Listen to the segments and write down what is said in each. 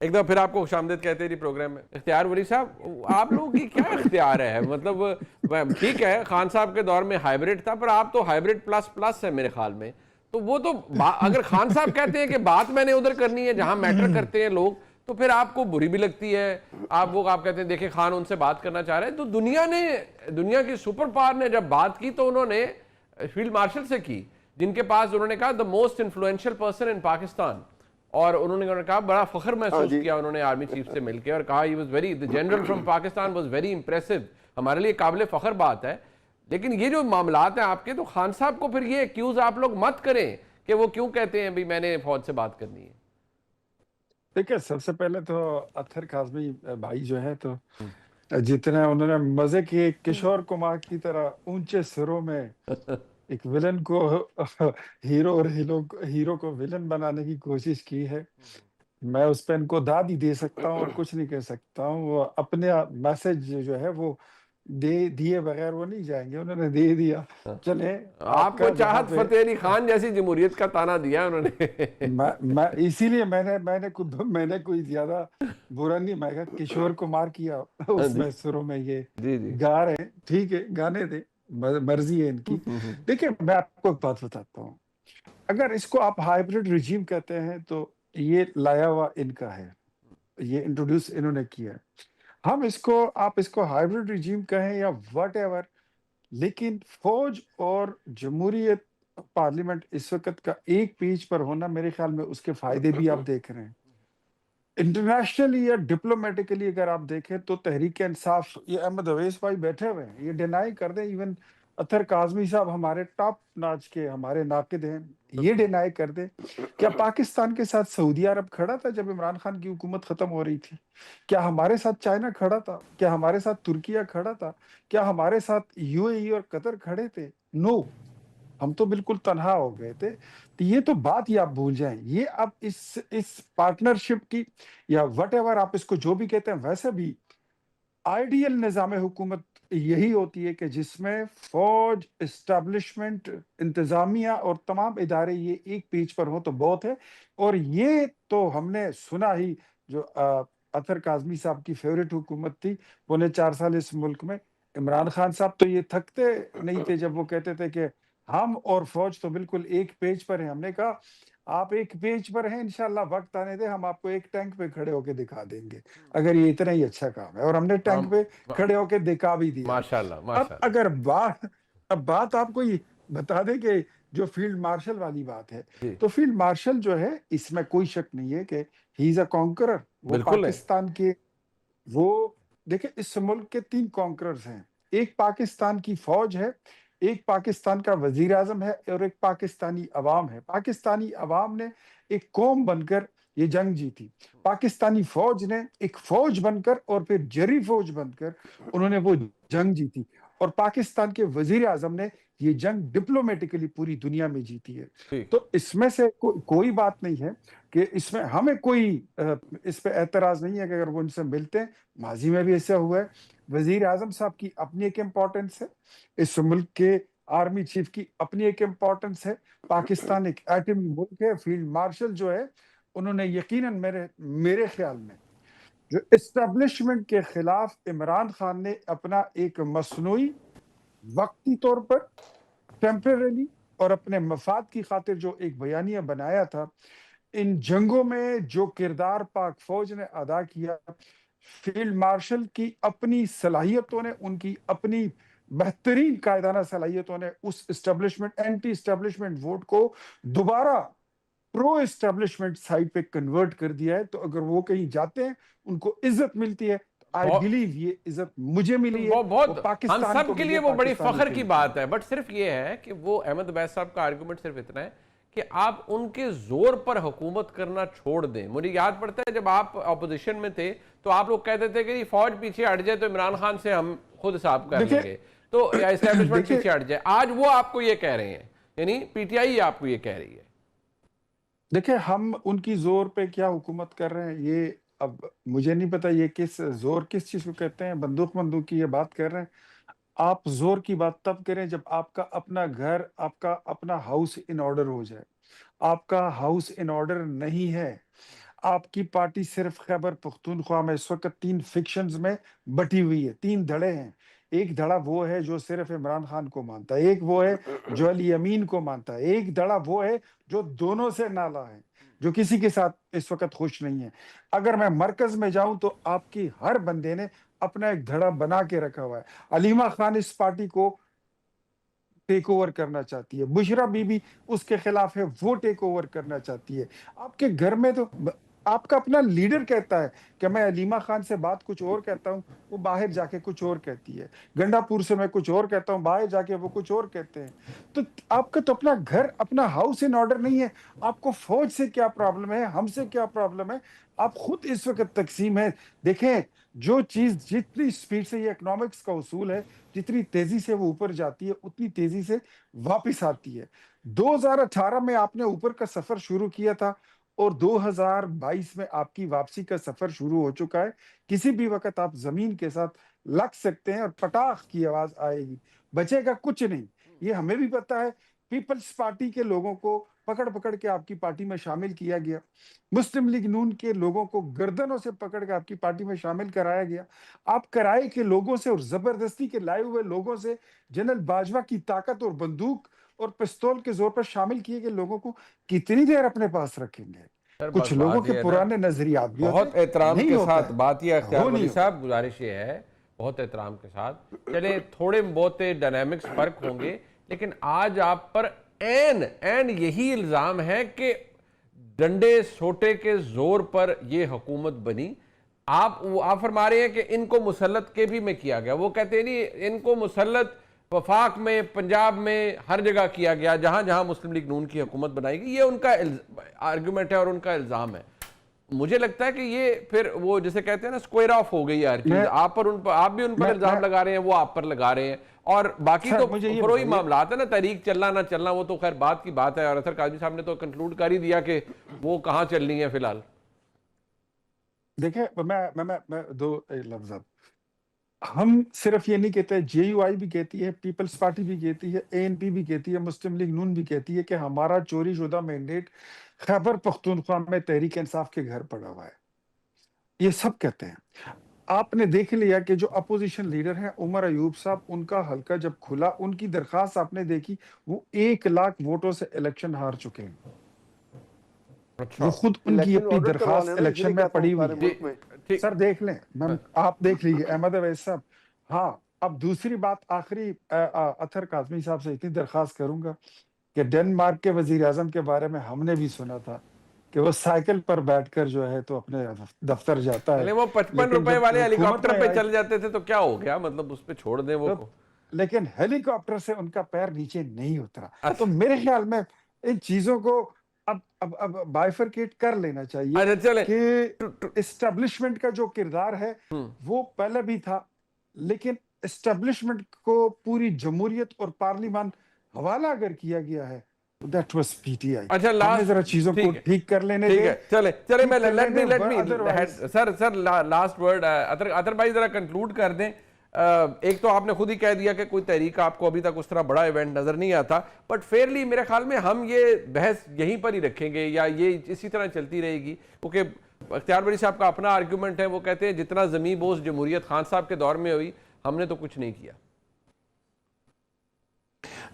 ایک دفعہ پھر آپ کو خوش آمدید کہتے ہیں جی پروگرام میں. اختیار ولی صاحب آپ لوگوں کی کیا اختیار ہے؟ مطلب ٹھیک ہے خان صاحب کے دور میں ہائیبریڈ تھا، پر آپ تو ہائیبریڈ پلس پلس ہے میرے خیال میں. تو وہ تو اگر خان صاحب کہتے ہیں کہ بات میں نے ادھر کرنی ہے جہاں میٹر کرتے ہیں لوگ، تو پھر آپ کو بری بھی لگتی ہے. آپ کہتے ہیں دیکھیں خان ان سے بات کرنا چاہ رہے ہیں. تو دنیا کی سپر پاور نے جب بات کی تو انہوں نے فیلڈ مارشل سے کی، جن کے پاس انہوں نے کہا the most influential person in Pakistan. اور انہوں نے کہا بڑا فخر ہاں محسوس جی. کیا انہوں نے آرمی چیف سے مل کے، اور کہا he was very the general from Pakistan was very impressive. ہمارے لیے قابل فخر بات ہے. لیکن یہ جو معاملات ہیں آپ کے، تو خان صاحب کو پھر یہ ایکیوز آپ لوگ مت کریں کہ وہ کیوں کہتے ہیں بھی میں نے فوج سے بات کرنی ہے. دیکھیں سب سے پہلے تو اطہر کاظمی بھائی جو ہے تو جتنا انہوں نے مزے کیے کشور کمار کی طرح اونچے سروں میں ایک ولن کو ہیرو اور ہیرو کو ولن بنانے کی کوشش کی ہے. میں اس پہ ان کو داد ہی دے سکتا ہوں اور کچھ نہیں کہہ سکتا ہوں. وہ اپنے میسج جو ہے وہ دیے بغیر وہ نہیں جائیں گے، انہوں نے دے دیا. چلیں آپ آپ کو کا جہاں چاہت پہ فتح علی خان جیسی جمہوریت کا تانا دیا انہوں نے. میں اسی لیے میں نے کوئی زیادہ برا نہیں، میں کہا کشور کمار کیا اس جی میں سروں میں یہ جی جی. گا رہے ہیں، ٹھیک ہے گانے دیں، مرضی ہے ان کی. دیکھیں میں آپ کو ایک بات بتاتا ہوں، اگر اس کو آپ ہائیبریڈ رجیم کہتے ہیں تو یہ لایا ہوا ان کا ہے، یہ انٹروڈیوس انہوں نے کیا ہے. آپ اس کو ہائیبریڈ رجیم کہیں یا واٹ ایور، لیکن فوج اور جمہوریت پارلیمنٹ اس وقت کا ایک پیج پر ہونا میرے خیال میں اس کے فائدے بھی آپ دیکھ رہے ہیں. انٹرنیشنلی یا ڈپلومیٹکلی اگر آپ دیکھیں تو تحریک انصاف، یہ احمد اویس بھائی بیٹھے ہوئے ہیں، یہ ڈینائی کر دیں. ایون اطہر کاظمی صاحب ہمارے ٹاپ ناچ کے ہمارے ناقد ہیں، یہ ڈینائی کر دیں. کیا پاکستان کے ساتھ سعودی عرب کھڑا تھا جب عمران خان کی حکومت ختم ہو رہی تھی؟ کیا ہمارے ساتھ چائنا کھڑا تھا؟ کیا ہمارے ساتھ ترکیہ کھڑا تھا؟ کیا ہمارے ساتھ یو اے ای اور قطر کھڑے تھے؟ نو، ہم تو بالکل تنہا ہو گئے تھے. تو یہ تو بات ہی آپ بھول جائیں. یہ اب اس پارٹنرشپ کی یا وٹ ایور آپ اس کو جو بھی کہتے ہیں، ویسے بھی آئیڈیل نظام حکومت یہی ہوتی ہے کہ جس میں فوج، اسٹیبلشمنٹ، انتظامیہ اور تمام ادارے یہ ایک پیج پر ہوں تو بہت ہے. اور یہ تو ہم نے سنا ہی، جو اطہر کاظمی صاحب کی فیوریٹ حکومت تھی 4.25 سال اس ملک میں، عمران خان صاحب تو یہ تھکتے نہیں تھے جب وہ کہتے تھے کہ ہم اور فوج تو بالکل ایک پیج پر ہیں. ہم نے کہا آپ ایک پیج پر ہیں، انشاءاللہ وقت آنے دے ہم آپ کو ایک ٹینک پہ کھڑے ہو کے دکھا دیں گے اگر یہ اتنا ہی اچھا کام ہے. اور ہم نے ٹینک پہ کھڑے ہو کے دکھا بھی دیا. ماشاءاللہ اب ماشاءاللہ. اگر بات آپ کو یہ بتا دیں کہ جو فیلڈ مارشل والی بات ہے، جی تو فیلڈ مارشل جو ہے اس میں کوئی شک نہیں ہے کہ ہی از اے کانکرر. وہ بالکل ہے. پاکستان کے، وہ دیکھیں اس ملک کے 3 کانکررز ہیں. ایک پاکستان کی فوج ہے، ایک پاکستان کا وزیر اعظم ہے، اور ایک پاکستانی عوام ہے. پاکستانی عوام نے ایک قوم بن کر یہ جنگ جیتی. پاکستانی فوج نے ایک فوج بن کر اور پھر جری فوج بن کر انہوں نے وہ جنگ جیتی. اور پاکستان کے وزیر اعظم نے یہ جنگ ڈپلومیٹکلی پوری دنیا میں جیتی ہے. ٹھیک. تو اس میں سے کوئی بات نہیں ہے کہ اس میں ہمیں کوئی اس پہ اعتراض نہیں ہے کہ اگر وہ ان سے ملتے ہیں. ماضی میں بھی ایسا ہوا ہے. وزیر اعظم صاحب کی اپنی ایک امپورٹنس ہے، اس ملک کے آرمی چیف کی اپنی ایک امپورٹنس ہے. پاکستان ایک ایٹمی ملک ہے. فیلڈ مارشل جو ہے انہوں نے یقیناً میرے خیال میں جو اسٹیبلشمنٹ کے خلاف عمران خان نے اپنا ایک مصنوعی، وقتی طور پر، ٹیمپرری اور اپنے مفاد کی خاطر جو ایک بیانیہ بنایا تھا، ان جنگوں میں جو کردار پاک فوج نے ادا کیا، فیلڈ مارشل کی اپنی صلاحیتوں نے، ان کی اپنی بہترین قائدانہ صلاحیتوں نے اس اسٹیبلشمنٹ، اینٹی اسٹیبلشمنٹ ووٹ کو دوبارہ پرو اسٹیبلشمنٹ سائڈ پہ کنورٹ کر دیا ہے. تو اگر وہ کہیں جاتے ہیں ان کو عزت ملتی ہے. آئی بیلیو یہ عزت مجھے ملی ہے، وہ ہم پاکستان سب کو کے ملی لیے ہے، وہ بڑی پاکستانی فخر کی فوج کو بات ملی ہے. ہے. بٹ صرف یہ ہے کہ وہ احمد عبید صاحب کا آرگومنٹ صرف اتنا ہے کہ آپ ان کے زور پر حکومت کرنا چھوڑ دیں. مجھے یاد پڑتا ہے جب آپ اپوزیشن میں تھے تو آپ لوگ کہتے تھے کہ فوج پیچھے ہٹ جائے تو عمران خان سے ہم خود حساب کر دیکھیں لیں گے، تو اسٹیبلشمنٹ دیکھیں پیچھے ہٹ جائے. آج وہ آپ کو یہ کہہ رہے ہیں، یعنی پی ٹی آئی آپ کو یہ کہہ رہی ہے. دیکھیں ہم ان کی زور پہ کیا حکومت کر رہے ہیں، یہ اب مجھے نہیں پتا یہ زور کس چیز کو کہتے ہیں. بندوق کی یہ بات کر رہے ہیں. آپ زور کی بات تب کریں جب آپ کا اپنا گھر، آپ کا اپنا ہاؤس ان آرڈر ہو جائے. آپ کا ہاؤس ان آرڈر نہیں ہے. آپ کی پارٹی صرف خیبر پختونخوا میں اس وقت 3 فکشنز میں بٹی ہوئی ہے، 3 دھڑے ہیں۔ ایک دھڑا وہ ہے جو صرف عمران خان کو مانتا ہے، ایک وہ ہے جو علی امین کو مانتا ہے، ایک دھڑا وہ ہے جو دونوں سے نالا ہے، جو کسی کے ساتھ اس وقت خوش نہیں ہے۔ اگر میں مرکز میں جاؤں تو آپ کی ہر بندے نے اپنا ایک دھڑا بنا کے رکھا ہوا ہے۔ علیمہ خان اس پارٹی کو ٹیک اوور کرنا چاہتی ہے، بشرا بی بی اس کے خلاف ہے، وہ ٹیک اوور کرنا چاہتی ہے۔ آپ کے گھر میں تو آپ کا اپنا لیڈر کہتا ہے کہ میں علیمہ خان سے بات کچھ اور کہتا ہوں، وہ باہر جا کے کچھ اور کہتی ہے۔ گنڈا پور سے میں کچھ اور کہتا ہوں، باہر جا کے وہ کچھ اور کہتے ہیں۔ تو آپ کا تو اپنا گھر، اپنا ہاؤس ان آرڈر نہیں ہے۔ آپ کو فوج سے کیا پرابلم ہے، ہم سے کیا پرابلم ہے؟ آپ خود اس وقت تقسیم ہے۔ دیکھیں، جو چیز جتنی سپیڈ سے، یہ اکنامکس کا اصول ہے، جتنی تیزی سے وہ اوپر جاتی ہے اتنی تیزی سے واپس آتی ہے۔ 2018 میں آپ نے اوپر کا سفر شروع کیا تھا اور 2022 میں آپ کی واپسی کا سفر شروع ہو چکا ہے۔ کسی بھی وقت آپ زمین کے ساتھ لگ سکتے ہیں اور پٹاخ کی آواز آئے گی، بچے گا کچھ نہیں۔ یہ ہمیں بھی پتا ہے۔ پیپلز پارٹی کے لوگوں کو پکڑ پکڑ کے آپ کی پارٹی میں شامل کیا گیا، مسلم لیگ نون کے لوگوں کو گردنوں سے پکڑ کے آپ کی پارٹی میں شامل کرایا گیا۔ آپ کرائے کے لوگوں سے اور زبردستی کے لائے ہوئے لوگوں سے، جنرل باجوہ کی طاقت اور بندوق اور پستول کے زور پر شامل کیے گئے لوگوں کو کتنی دیر اپنے پاس رکھیں گے؟ سر کچھ بس لوگوں بات کے یہ ہے نا، پرانے نظریات بھی ہوتے بہت احترام نہیں کے ہوتا ساتھ ہے، بات یہ اختیار وہ نہیں ولی ہوتا۔ صاحب، گزارش یہ ہے بہت احترام کے ساتھ، چلیں تھوڑے بہت ڈائنامکس فرق ہوں گے، لیکن آج آپ پر این یہی الزام ہے کہ ڈنڈے سوٹے کے زور پر یہ حکومت بنی۔ آپ فرما رہے ہیں کہ ان کو مسلط کے بھی میں کیا گیا، وہ کہتے ہیں نہیں، ان کو مسلط وفاق میں، پنجاب میں، ہر جگہ کیا گیا جہاں جہاں مسلم لیگ نون کی حکومت بنائی گئی۔ یہ ان کا آرگومنٹ ہے اور ان کا الزام ہے۔ مجھے لگتا ہے کہ یہ پھر وہ جسے کہتے ہیں نا اسکوئر آف ہو گئی ہر چیز، آپ بھی ان پر الزام لگا رہے ہیں، وہ آپ پر لگا رہے ہیں، اور باقی تو فروئی معاملات ہے نا، تحریک چلنا نہ چلنا وہ تو خیر بات کی بات ہے، اور اطہر قادری صاحب نے تو کنکلوڈ کر ہی دیا کہ وہ کہاں چلنی ہے فی الحال۔ دیکھیں، میں دو لفظ، ہم صرف یہ نہیں کہتے، جے یو آئی بھی کہتی ہے، پیپلز پارٹی بھی کہتی ہے، اے این پی بھی کہتی ہے، مسلم لیگ نون بھی کہتی ہے کہ ہمارا چوری شدہ مینڈیٹ خیبر پختونخوا میں تحریک انصاف کے گھر پڑا ہوا ہے۔ یہ سب کہتے ہیں۔ آپ نے دیکھ لیا کہ جو اپوزیشن لیڈر ہیں عمر ایوب صاحب، ان کا حلقہ جب کھلا، ان کی درخواست آپ نے دیکھی، وہ 1 لاکھ ووٹوں سے الیکشن ہار چکے ہیں۔ وہ خود ان کی اپنی درخواست الیکشن میں پڑی ہوئی ہے۔ سر دیکھ لیں، آپ دیکھ لیجئے احمد اویس صاحب۔ ہاں، اب دوسری بات آخری اطہر کاظمی صاحب سے اتنی درخواست کروں گا کہ ڈنمارک کے وزیر اعظم کے بارے میں ہم نے بھی سنا تھا کہ وہ سائیکل پر بیٹھ کر جو ہے تو اپنے دفتر جاتا ہے، وہ 55 روپے والے ہیلی کاپٹر پہ چل جاتے تھے تو کیا ہو گیا، مطلب اس پہ چھوڑ دیں وہ کو، لیکن ہیلی کاپٹر سے ان کا پیر نیچے نہیں اترا۔ تو میرے خیال میں ان چیزوں کو اب بائیفرکیٹ کر لینا چاہیے کہ اسٹیبلشمنٹ کا جو کردار ہے وہ پہلے بھی تھا، لیکن اسٹیبلشمنٹ کو پوری جمہوریت اور پارلیمان حوالہ اگر کیا گیا ہے، that was PTI۔ ہمیں ذرا چیزوں کو ٹھیک کر لینے دیں۔ چلے میں سر لاسٹ ورڈ اطہر بھائی ذرا کنکلوڈ کر دیں۔ ایک تو آپ نے خود ہی کہہ دیا کہ کوئی تحریک آپ کو ابھی تک اس طرح بڑا ایونٹ نظر نہیں آتا، بٹ فیئرلی میرے خیال میں ہم یہ بحث یہیں پر ہی رکھیں گے یا یہ اسی طرح چلتی رہے گی، کیونکہ اختیار ولی صاحب کا اپنا آرگیومنٹ ہے، وہ کہتے ہیں جتنا زمیں بوس جمہوریت خان صاحب کے دور میں ہوئی ہم نے تو کچھ نہیں کیا۔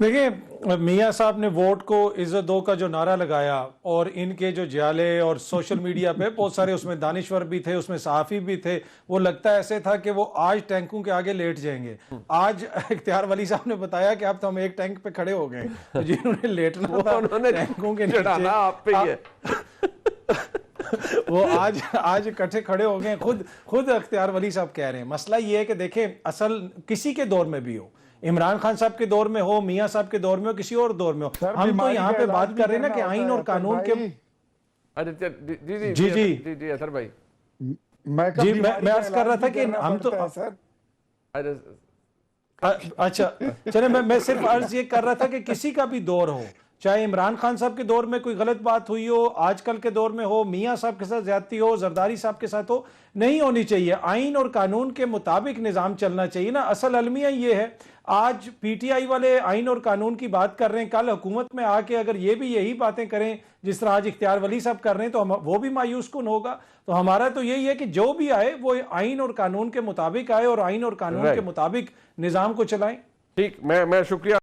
دیکھیں، میاں صاحب نے ووٹ کو عزت دو کا جو نعرہ لگایا، اور ان کے جو جالے اور سوشل میڈیا پہ بہت سارے اس میں دانشور بھی تھے، اس میں صحافی بھی تھے، وہ لگتا ایسے تھا کہ وہ آج ٹینکوں کے آگے لیٹ جائیں گے۔ آج اختیار ولی صاحب نے بتایا کہ اب تو ہم ایک ٹینک پہ کھڑے ہو گئے، جنہوں نے لیٹنا تھا ٹینکوں کے نیچے، آپ پہ ہی ہے، وہ آج اکٹھے کھڑے ہو گئے۔ خود اختیار ولی صاحب کہہ رہے ہیں، مسئلہ یہ ہے کہ دیکھیں، اصل کسی کے دور میں بھی ہو، عمران خان صاحب کے دور میں ہو، میاں صاحب کے دور میں ہو، کسی اور دور میں ہو، ہم تو یہاں پہ بات کر رہے ہیں نا کہ آئین اور قانون کے۔ جی اطہر بھائی، جی میں عرض کر رہا تھا کہ ہم تو، اچھا چلیں، میں صرف عرض یہ کر رہا تھا کہ کسی کا بھی دور ہو، چاہے عمران خان صاحب کے دور میں کوئی غلط بات ہوئی ہو، آج کل کے دور میں ہو، میاں صاحب کے ساتھ زیادتی ہو، زرداری صاحب کے ساتھ ہو، نہیں ہونی چاہیے. آئین اور قانون کے مطابق نظام چلنا چاہیے نا. اصل المیہ یہ ہے، آج پی ٹی آئی والے آئین اور قانون کی بات کر رہے ہیں، کل حکومت میں آ کے اگر یہ بھی یہی باتیں کریں جس طرح آج اختیار ولی صاحب کر رہے ہیں تو وہ بھی مایوس کن ہوگا. تو ہمارا تو یہی ہے کہ جو بھی آئے وہ آئین اور قانون کے مطابق آئے اور آئین اور قانون کے مطابق نظام کو چلائیں. ٹھیک، میں شکریہ